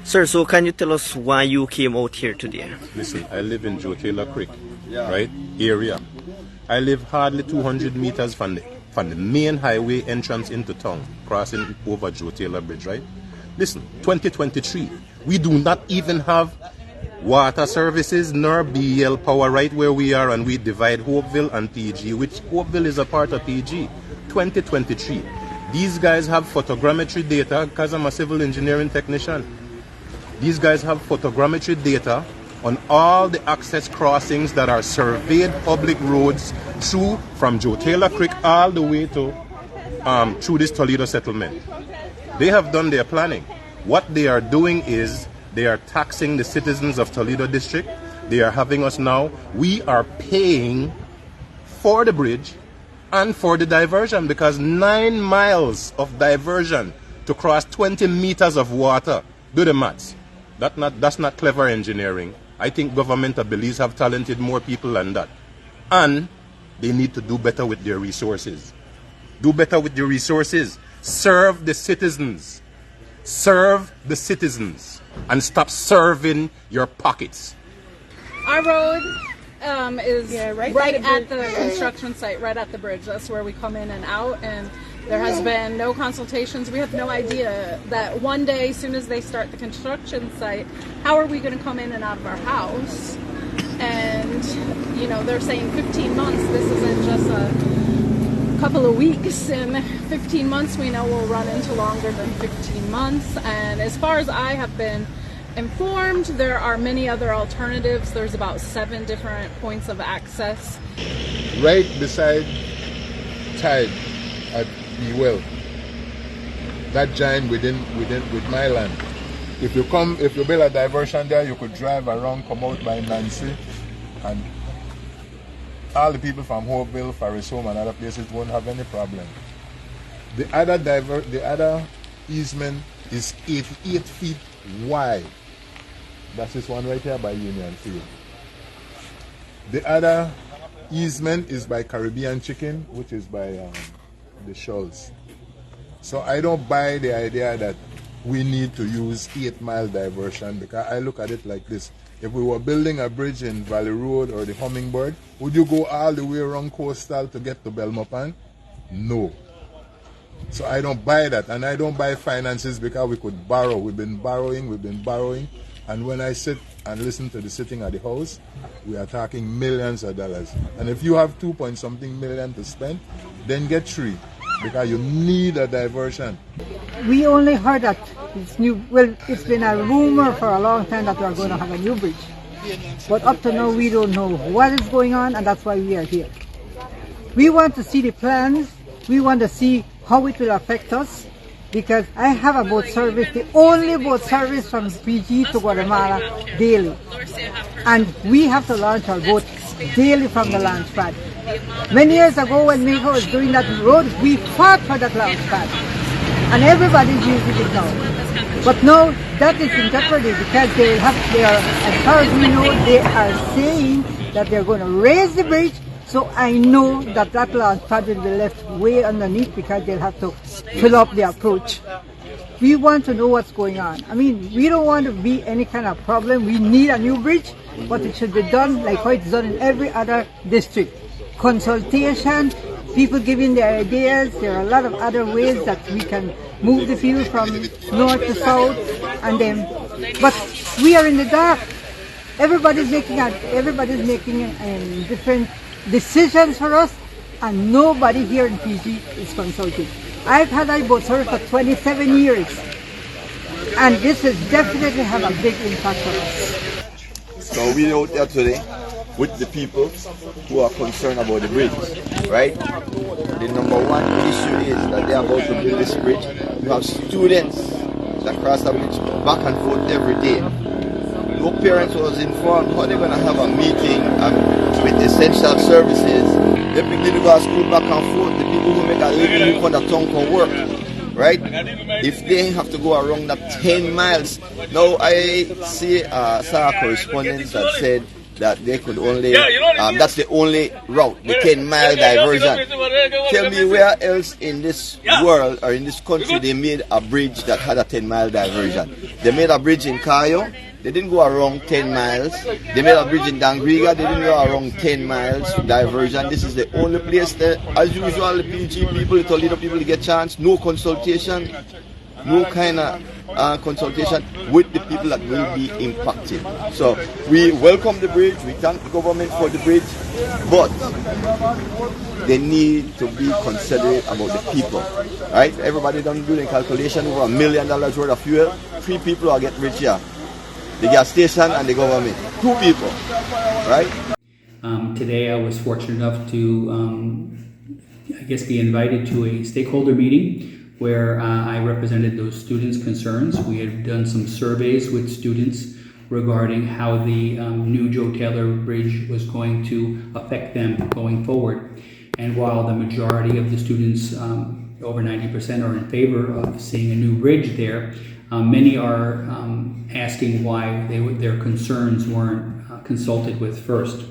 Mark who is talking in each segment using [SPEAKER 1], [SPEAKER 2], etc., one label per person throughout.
[SPEAKER 1] Sir, so can you tell us why you came out here today?
[SPEAKER 2] Listen, I live in Joe Taylor Creek, right, area. I live hardly 200 meters from the main highway entrance into town, crossing over Joe Taylor Bridge, right? Listen, 2023, we do not even have water services nor BL power right where we are, and we divide Hopeville and PG, which Hopeville is a part of PG. 2023. These guys have photogrammetry data because I'm a civil engineering technician. These guys have photogrammetry data on all the access crossings that are surveyed public roads through from Joe Taylor Creek all the way to through this Toledo settlement. They have done their planning. What they are doing is they are taxing the citizens of Toledo district. They are having us now. We are paying for the bridge and for the diversion, because 9 miles of diversion to cross 20 meters of water. Do the maths. That's not clever engineering. I think government, I believe, have talented more people than that. And they need to do better with their resources. Do better with your resources. Serve the citizens. Serve the citizens. And stop serving your pockets.
[SPEAKER 3] Our road is right at the construction site, right at the bridge. That's where we come in and out. And there has been no consultations. We have no idea that one day, as soon as they start the construction site, how are we going to come in and out of our house? And, you know, they're saying 15 months. This isn't just a couple of weeks. In 15 months, we know we'll run into longer than 15 months. And as far as I have been informed, there are many other alternatives. There's about 7 different points of access.
[SPEAKER 4] Right beside Tide at the well, that giant with my land. If you build a diversion there, you could drive around, come out by Nancy, and all the people from Hopeville, Forest Home, and other places won't have any problem. The other easement is 88 feet wide. That's this one right here by Union Field. The other easement is by Caribbean Chicken, which is by the Shoals. So I don't buy the idea that we need to use 8-mile diversion, because I look at it like this. If we were building a bridge in Valley Road or the Hummingbird, would you go all the way around Coastal to get to Belmopan? No. So I don't buy that, and I don't buy finances because we could borrow. We've been borrowing, and when I sit and listen to the sitting at the house, we are talking millions of dollars. And if you have 2-point-something million to spend, then get 3, because you need a diversion.
[SPEAKER 5] We only heard that it's been a rumor for a long time that we are going to have a new bridge. But up to now, we don't know what is going on, and that's why we are here. We want to see the plans. We want to see how it will affect us, because I have a boat service, the only boat service from PG to Guatemala daily. And we have to launch our boat daily from the launch pad. Many years ago, when Miko was doing that road, we fought for that launch pad. And everybody's using it now. But now that is in jeopardy, because as far as we know, they are saying that they're going to raise the bridge. So I know that launch pad will be left way underneath, because they'll have to fill up the approach. We want to know what's going on. I mean, we don't want to be any kind of problem. We need a new bridge, but it should be done like how it's done in every other district. Consultation, people giving their ideas. There are a lot of other ways that we can move the people from north to south, but we are in the dark. Everybody's making different decisions for us, and nobody here in PG is consulted. I've had a boat service for 27 years, and this has definitely have a big impact on us.
[SPEAKER 6] So we're out there today with the people who are concerned about the bridge, right? The number one issue is that they are about to build this bridge. You have students that cross the bridge back and forth every day. No parents was informed how they're going to have a meeting with essential services. The people who go to school back and forth, the people who make a living who come to town for work, right? If they have to go around that 10 miles. Now I saw a correspondence that said that they could only, that's the only route, the 10-mile diversion. Tell me where else in this world or in this country they made a bridge that had a 10-mile diversion. They made a bridge in Cayo. They didn't go around 10 miles. They made a bridge in Dangriga. They didn't go around 10 miles diversion. This is the only place that, as usual, the PG people, the Toledo people get chance. No consultation, no kind of consultation with the people that will be impacted. So we welcome the bridge. We thank the government for the bridge, but they need to be considerate about the people. Right? Everybody done doing calculation over $1 million worth of fuel. 3 people are getting rich here. The gas station and the government. 2 people, right?
[SPEAKER 7] Today I was fortunate enough to, be invited to a stakeholder meeting where I represented those students' concerns. We had done some surveys with students regarding how the new Joe Taylor Bridge was going to affect them going forward. And while the majority of the students, over 90%, are in favor of seeing a new bridge there, many are asking why their concerns weren't consulted with first.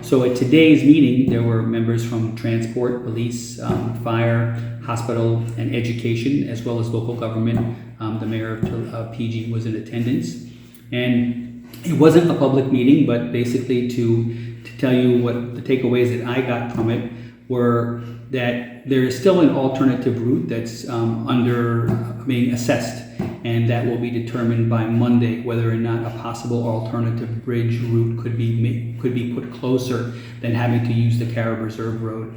[SPEAKER 7] So at today's meeting, there were members from transport, police, fire, hospital, and education, as well as local government. The mayor of PG was in attendance. And it wasn't a public meeting, but basically to tell you what the takeaways that I got from it were that there is still an alternative route that's being assessed, and that will be determined by Monday whether or not a possible alternative bridge route could be put closer than having to use the Carib Reserve Road.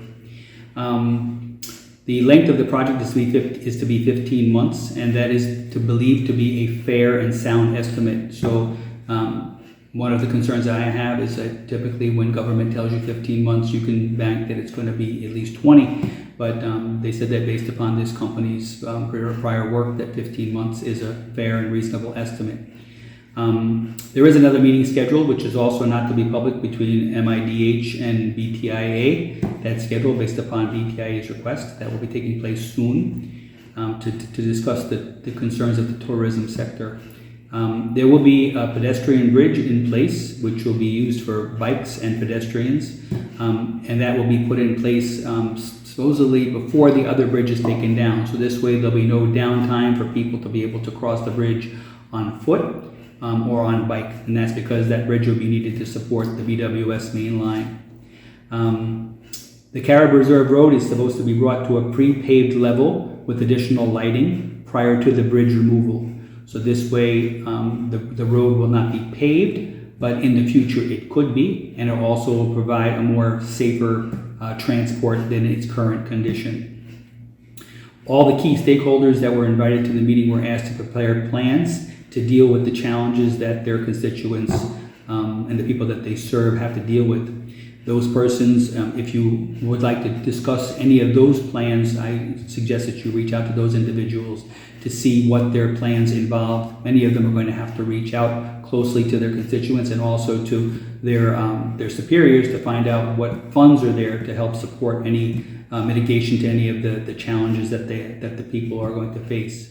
[SPEAKER 7] The length of the project is to be 15 months, and that is believed to be a fair and sound estimate. So one of the concerns I have is that typically when government tells you 15 months, you can bank that it's going to be at least 20. But they said that based upon this company's prior work, that 15 months is a fair and reasonable estimate. There is another meeting scheduled, which is also not to be public, between MIDH and BTIA. That's scheduled based upon BTIA's request. That will be taking place soon to discuss the concerns of the tourism sector. There will be a pedestrian bridge in place, which will be used for bikes and pedestrians, and that will be put in place supposedly before the other bridge is taken down. So this way there'll be no downtime for people to be able to cross the bridge on foot or on bike, and that's because that bridge will be needed to support the BWS main line. The Carib Reserve Road is supposed to be brought to a pre-paved level with additional lighting prior to the bridge removal. So this way the road will not be paved, but in the future it could be, and it also will provide a more safer transport than its current condition. All the key stakeholders that were invited to the meeting were asked to prepare plans to deal with the challenges that their constituents and the people that they serve have to deal with. Those persons, if you would like to discuss any of those plans, I suggest that you reach out to those individuals to see what their plans involve. Many of them are going to have to reach out closely to their constituents and also to their superiors to find out what funds are there to help support any mitigation to any of the challenges that the people are going to face.